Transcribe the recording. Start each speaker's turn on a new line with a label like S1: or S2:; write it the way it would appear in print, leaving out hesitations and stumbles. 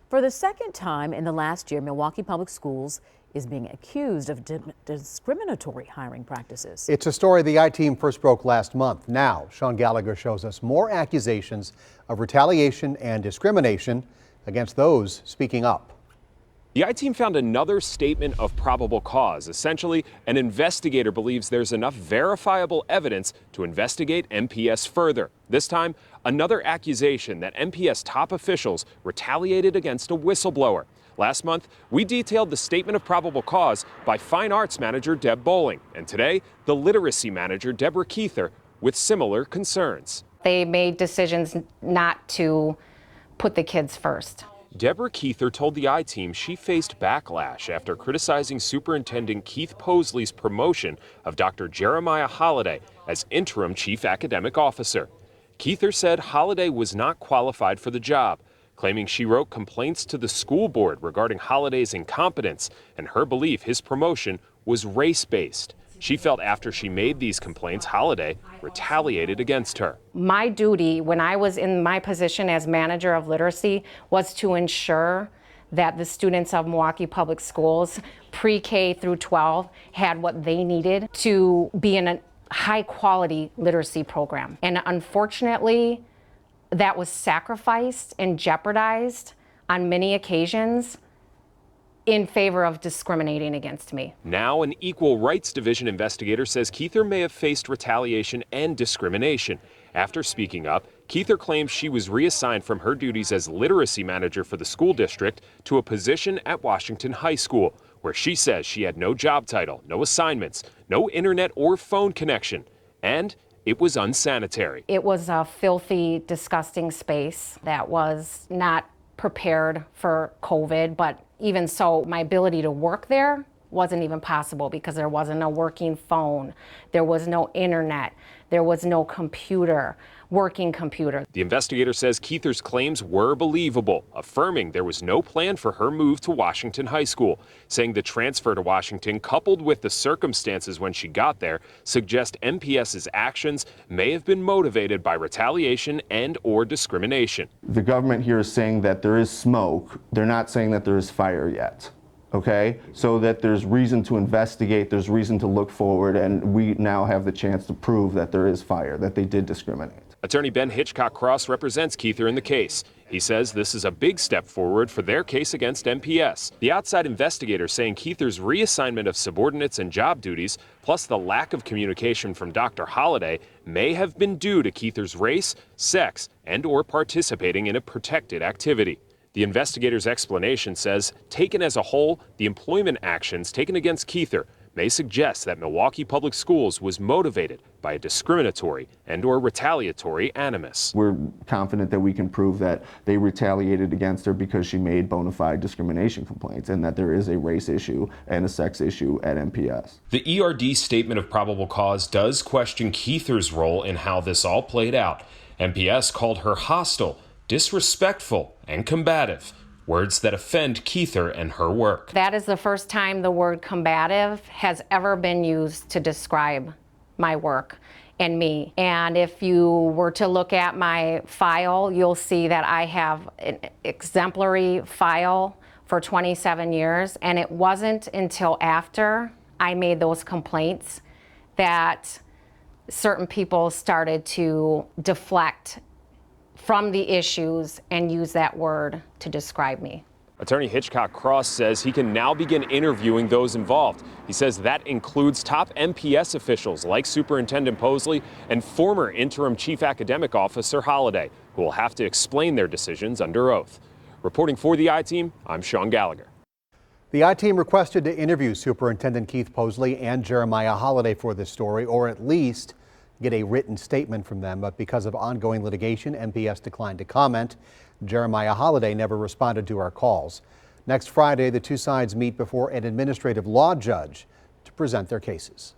S1: For the second time in the last year, Milwaukee Public Schools is being accused of discriminatory hiring practices.
S2: It's a story the I-Team first broke last month. Now, Sean Gallagher shows us more accusations of retaliation and discrimination against those speaking up.
S3: The I-Team found another statement of probable cause. Essentially, an investigator believes there's enough verifiable evidence to investigate MPS further. This time, another accusation that MPS top officials retaliated against a whistleblower. Last month, we detailed the statement of probable cause by Fine Arts manager Deb Bowling, and today, the literacy manager Deborah Keither with similar concerns.
S4: They made decisions not to put the kids first.
S3: Deborah Keither told the I-Team she faced backlash after criticizing Superintendent Keith Posley's promotion of Dr. Jeremiah Holliday as interim chief academic officer. Keither said Holliday was not qualified for the job, claiming she wrote complaints to the school board regarding Holliday's incompetence and her belief his promotion was race-based. She felt after she made these complaints, Holliday retaliated against her.
S4: My duty when I was in my position as manager of literacy was to ensure that the students of Milwaukee Public Schools, pre-K through 12, had what they needed to be in a high-quality literacy program. And unfortunately, that was sacrificed and jeopardized on many occasions in favor of discriminating against me.
S3: Now, an Equal Rights Division investigator says Keither may have faced retaliation and discrimination. After speaking up, Keither claims she was reassigned from her duties as literacy manager for the school district to a position at Washington High School, where she says she had no job title, no assignments, no internet or phone connection, and it was unsanitary.
S4: It was a filthy, disgusting space that was not prepared for COVID, but even so, my ability to work there wasn't even possible because there wasn't a working phone, there was no internet, there was no working computer.
S3: The investigator says Keither's claims were believable, affirming there was no plan for her move to Washington High School, saying the transfer to Washington, coupled with the circumstances when she got there, suggest MPS's actions may have been motivated by retaliation and or discrimination.
S5: The government here is saying that there is smoke. They're not saying that there is fire yet. Okay, so that there's reason to investigate, there's reason to look forward, and we now have the chance to prove that there is fire, that they did discriminate.
S3: Attorney Ben Hitchcock-Cross represents Keither in the case. He says this is a big step forward for their case against MPS. The outside investigator saying Keither's reassignment of subordinates and job duties, plus the lack of communication from Dr. Holliday, may have been due to Keither's race, sex, and or participating in a protected activity. The investigator's explanation says, taken as a whole, the employment actions taken against Keither may suggest that Milwaukee Public Schools was motivated by a discriminatory and or retaliatory animus.
S5: We're confident that we can prove that they retaliated against her because she made bona fide discrimination complaints and that there is a race issue and a sex issue at MPS.
S3: The ERD statement of probable cause does question Keither's role in how this all played out. MPS called her hostile, disrespectful, and combative, words that offend Keither and her work.
S4: That is the first time the word combative has ever been used to describe my work and me. And if you were to look at my file, you'll see that I have an exemplary file for 27 years, and it wasn't until after I made those complaints that certain people started to deflect from the issues and use that word to describe me.
S3: Attorney Hitchcock-Cross says he can now begin interviewing those involved. He says that includes top MPS officials like Superintendent Posley and former interim chief academic officer Holliday, who will have to explain their decisions under oath. Reporting for the I-Team, I'm Sean Gallagher.
S2: The I-Team requested to interview Superintendent Keith Posley and Jeremiah Holliday for this story, or at least get a written statement from them, but because of ongoing litigation, MPS declined to comment. Jeremiah Holliday never responded to our calls. Next Friday, the two sides meet before an administrative law judge to present their cases.